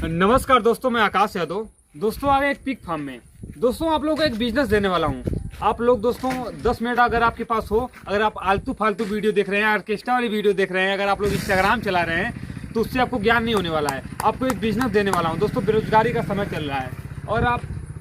नमस्कार दोस्तों, मैं आकाश यादव। दोस्तों आ गए एक पिग फार्म में। दोस्तों आप लोगों को एक बिजनेस देने वाला हूं। आप लोग दोस्तों 10 मिनट अगर आपके पास हो, अगर आप आलतू फालतू वीडियो देख रहे हैं, ऑर्केस्ट्रा वाली वीडियो देख रहे हैं, अगर आप लोग इंस्टाग्राम चला रहे हैं तो उससे आपको ज्ञान नहीं होने वाला है। आपको एक बिजनेस देने वाला हूँ दोस्तों। बेरोजगारी का समय चल रहा है और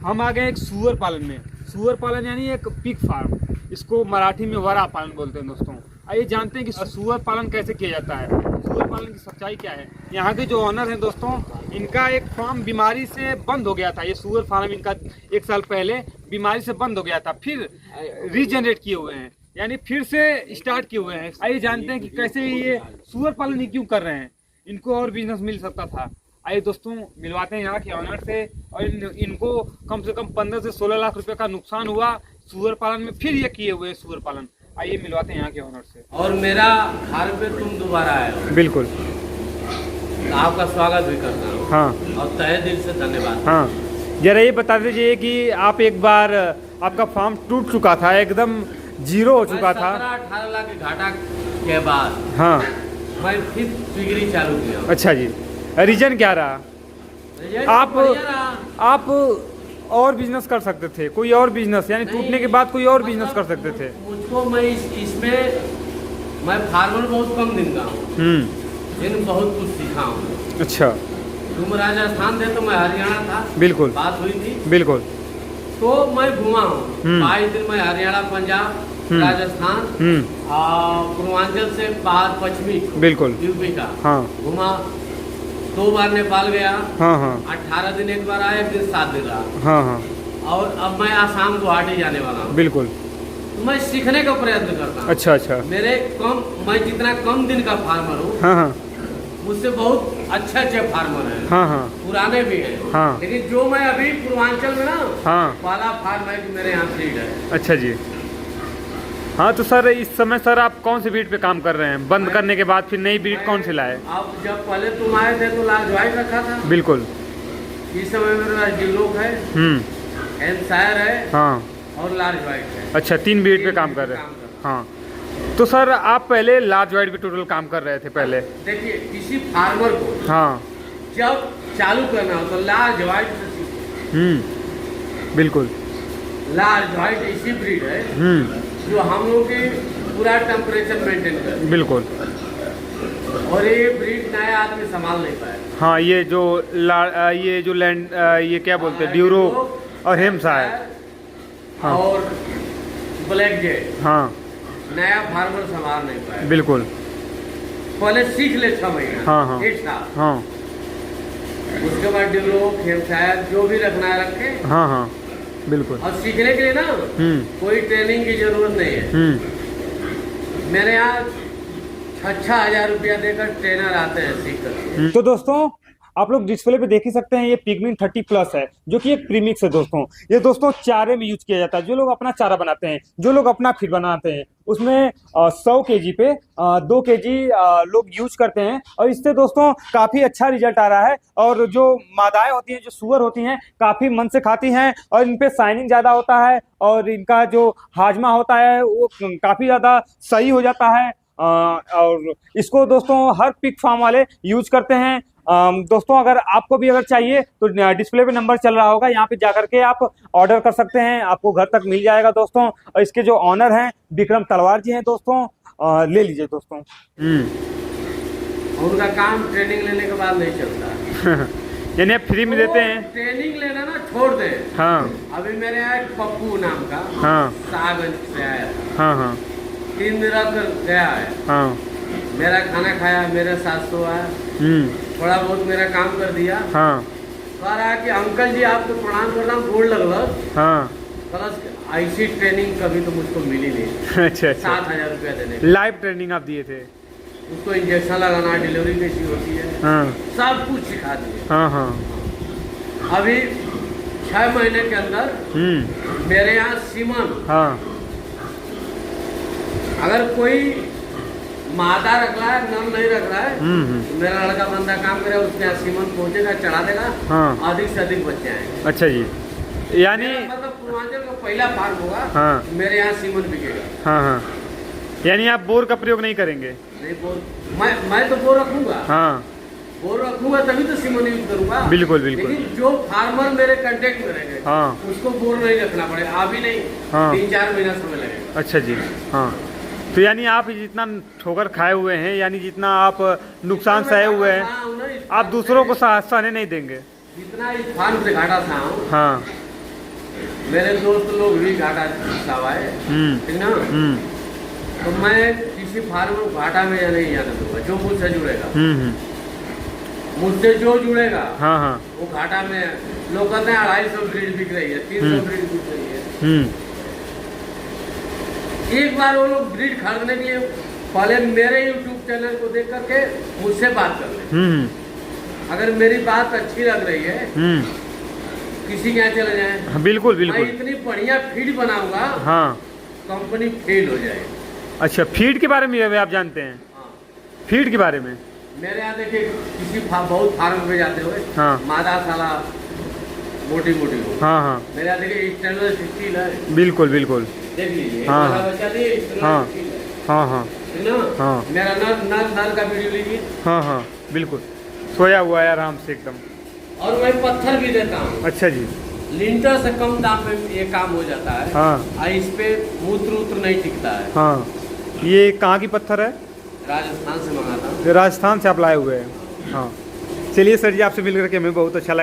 हम आ गए एक सुअर पालन में। सुअर पालन यानी एक पिग फार्म, इसको मराठी में वरा पालन बोलते हैं दोस्तों। आइए जानते हैं कि सुअर पालन कैसे किया जाता है, सुअर पालन की सच्चाई क्या है। यहाँ के जो ऑनर हैं दोस्तों, इनका एक फार्म बीमारी से बंद हो गया था। ये सुअर फार्म इनका 1 साल पहले बीमारी से बंद हो गया था, फिर रीजनरेट किए हुए हैं, यानी फिर से स्टार्ट किए हुए हैं। आइए जानते हैं कि कैसे ये सुअर पालन ही क्यों कर रहे हैं, इनको और बिजनेस मिल सकता था। आइए दोस्तों मिलवाते हैं यहाँ के ऑनर से। और इनको कम से कम 15 से 16 लाख रुपए का नुकसान हुआ सुअर पालन में, फिर ये किए हुए सुअर पालन। आइए मिलवाते हैं यहाँ के ऑनर से। और मेरा घर पे तुम दोबारा आए हो, बिल्कुल, तो आपका स्वागत भी करता हूँ। हाँ, और तहे दिल से धन्यवाद। हाँ, जरा ये बता दीजिए कि आप एक बार आपका फार्म टूट चुका था, एकदम जीरो हो चुका था। 17-18 लाख के घाटा के बाद हाँ, मैं फिर बिक्री चालू किया। अच्छा जी, रीजन क्या रहा? आप और बिजनेस कर सकते थे, कोई और बिजनेस, यानी टूटने के बाद कोई और बिजनेस कर सकते थे। मुझको मैं इसमें मैं फार्मर बहुत कम दिन का हूँ, लेकिन बहुत कुछ सीखा हूँ। अच्छा, तुम राजस्थान थे तो मैं हरियाणा था, बिल्कुल, बात हुई थी, बिल्कुल। तो मैं घुमा हूँ 22 दिन। मैं हरियाणा, पंजाब, राजस्थान, पूर्वांचल से बाहर पश्चिमी, बिल्कुल, यूपी का हाँ, घुमा। 2 बार नेपाल गया, हाँ, हाँ, 18 दिन एक बार आया, 1 दिन 7 दिन रहा। हाँ, हाँ, और अब मैं आसाम गुवाहाटी जाने वाला हूँ। बिल्कुल। तो मैं सीखने का प्रयत्न करता हूँ। अच्छा, अच्छा, मैं जितना कम दिन का फार्मर हूँ, हाँ, हाँ, मुझसे बहुत अच्छे फार्मर हैं, हाँ, हाँ, पुराने भी हैं, हाँ, लेकिन जो मैं अभी पूर्वांचल में ना, हाँ, पहला फार्म है कि मेरे यहाँ ब्रीड है। अच्छा जी। हाँ तो सर इस समय सर आप कौन सी ब्रीड पे काम कर रहे हैं? बंद करने के बाद फिर नई ब्रीड कौन सी लाए? अब जब पहले तुम आए थे तो लार्ज व्हाइट रखा था। बिल्कुल। इस समय मेरे पास जिलोक है, एनसायर है, हाँ, और लार्ज व्हाइट है। अच्छा, 3 ब्रीड पे काम कर रहे हैं। हाँ, तो सर आप पहले लार्ज व्हाइट पे टोटल काम कर रहे थे पहले? देखिए, किसी फार्मर को हाँ, जब चालू करना हो तो लार्ज व्हाइट से सीखो। बिल्कुल। लार्ज व्हाइट ऐसी ब्रीड है जो हम लोग की पूरा टेम्परेचर मेंटेन करे। बिल्कुल। और ये ब्रीड नया आदमी संभाल नहीं पाए। हाँ, ये जो लैंड ये क्या बोलते हैं, ड्यूरो और हेम्पशायर, हाँ, और ब्लैक जेट, हाँ, नया फार्मर संभाल नहीं पाए। बिल्कुल। पहले सीख ले 6 महीना, हाँ, हाँ, 1 साल, हाँ, उसके बाद ड्यूरो, हेम्पशायर जो भी रखना है रखे। हाँ, हाँ, बिल्कुल। और सीखने के लिए ना कोई ट्रेनिंग की जरूरत नहीं है। मेरे यहाँ 6,000 रुपया देकर ट्रेनर आते हैं सीख कर। तो दोस्तों आप लोग डिस्प्ले पे देख ही सकते हैं, ये पिगमिन 30+ है, जो कि एक प्रीमिक्स है दोस्तों। ये दोस्तों चारे में यूज किया जाता है। जो लोग अपना चारा बनाते हैं, जो लोग अपना फीड बनाते हैं, उसमें 100 kg पे 2 kg लोग यूज करते हैं। और इससे दोस्तों काफी अच्छा रिजल्ट आ रहा है। और जो मादाएं होती हैं, जो सुअर होती हैं, काफी मन से खाती हैं और इन पे शाइनिंग ज्यादा होता है और इनका जो हाजमा होता है वो काफी ज्यादा सही हो जाता है। और इसको दोस्तों हर पिग फार्म वाले यूज करते हैं। दोस्तों अगर आपको भी अगर चाहिए तो डिस्प्ले पे नंबर चल रहा होगा, यहाँ पे जाकर के आप ऑर्डर कर सकते हैं, आपको घर तक मिल जाएगा दोस्तों। और इसके जो ऑनर हैं विक्रम तलवार जी हैं दोस्तों, ले लीजिए दोस्तों। उनका काम ट्रेनिंग लेने के बाद नहीं चलता। यानी आप फ्री में देते हैं? ट्रेनिंग लेना ना छोड़ दे। हाँ, अभी मेरे यहाँ एक पप्पू नाम का, हाँ, सागंज से आया था। हाँ, हाँ, 3 दिन रह कर गया है। हाँ, मेरा खाना खाया, मेरे साथ सोया, थोड़ा बहुत मेरा काम कर दिया। हाँ, कह रहा है कि अंकल जी आपको प्रणाम करना, गोड़ लगल। हाँ, प्लस ऐसी ट्रेनिंग कभी तो मुझको मिली नहीं। अच्छा, अच्छा, 7,000 रुपया देने। लाइव ट्रेनिंग आप दिए थे? उसको इंजेक्शन लगाना, डिलीवरी कैसी होती है, हाँ, सब कुछ सिखा दिए। हाँ, हाँ, अभी 6 महीने के अंदर मेरे यहाँ सीमन, हाँ, अगर कोई मादा रख रहा है, नर नहीं रख रहा है, तो मेरा लड़का बंदा काम करे, उसके यहाँ सीमन पहुँचेगा, चढ़ा देगा, हाँ, अधिक से अधिक बच्चे आएंगे। अच्छा जी, यानी मतलब पूर्वांचल का पहला फार्म होगा। हाँ, मेरे यहाँ सीमन बिकेगा। हाँ, हाँ, यानी आप बोर का प्रयोग नहीं करेंगे? नहीं, बोर मैं तो बोर रखूंगा। हाँ, बोर रखूंगा तभी तो सिमोन यूज करूंगा। बिल्कुल बिल्कुल। लेकिन जो फार्मर मेरे कांटेक्ट में रहेंगे, हाँ। उसको बोर नहीं रखना पड़ेगा, अभी नहीं, हाँ। 3-4 महीना समय लगेगा। अच्छा जी, हाँ। तो यानी आप जितना ठोकर खाए हुए हैं, यानी जितना आप नुकसान सहे हुए हैं, आप दूसरों को सहने नहीं देंगे। जितना इस फार्म से घाटा था, हाँ। मेरे दोस्त लोग भी घाटा हुआ है, ठीक ना। तो मैं किसी फार्म को घाटा में या नहीं जाने दूंगा। जो मुझसे जुड़ेगा, मुझसे जो जुड़ेगा, हाँ हाँ, वो घाटा में। लोग कहते हैं 250 ब्रीड बिक रही है, 300 ब्रीड बिक रही है। एक बार वो लोग ब्रीड खरीदने के लिए पहले मेरे YouTube चैनल को देख करके मुझसे बात कर ले। अगर मेरी बात अच्छी लग रही है, किसी के यहाँ चले जाए, हाँ, बिल्कुल बिल्कुल। मैं इतनी बढ़िया फीड बनाऊंगा, हाँ, कंपनी फेल हो जाएगी। अच्छा, फीड के बारे में आप जानते हैं? हाँ। फीड के बारे में मेरे यहाँ देखिए, किसी बहुत फार्म पे जाते हुए, हाँ, मादा साला मोटी मोटी हो। हाँ हाँ, मेरे यहाँ देखिए स्टेनलेस स्टील है, बिल्कुल बिल्कुल। देख लीजिए। हाँ, वाला बच्चा नहीं, स्टेनलेस हाँ, स्टील है, हाँ हाँ, ठीक ना। हाँ। मेरा नर का वीडियो लीजिए। हाँ हाँ, बिल्कुल, सोया हुआ है आराम से एकदम। और मैं पत्थर भी देता हूँ। अच्छा जी। लिंटर से कम दाम में ये काम हो जाता है। हाँ। और इस पे मूत्र नहीं टिकता है। हाँ, ये कहाँ की पत्थर है? राजस्थान से मंगाता हूँ। राजस्थान से आप लाए हुए हैं? हाँ। चलिए सर जी, आपसे मिलकर के हमें बहुत अच्छा लगा।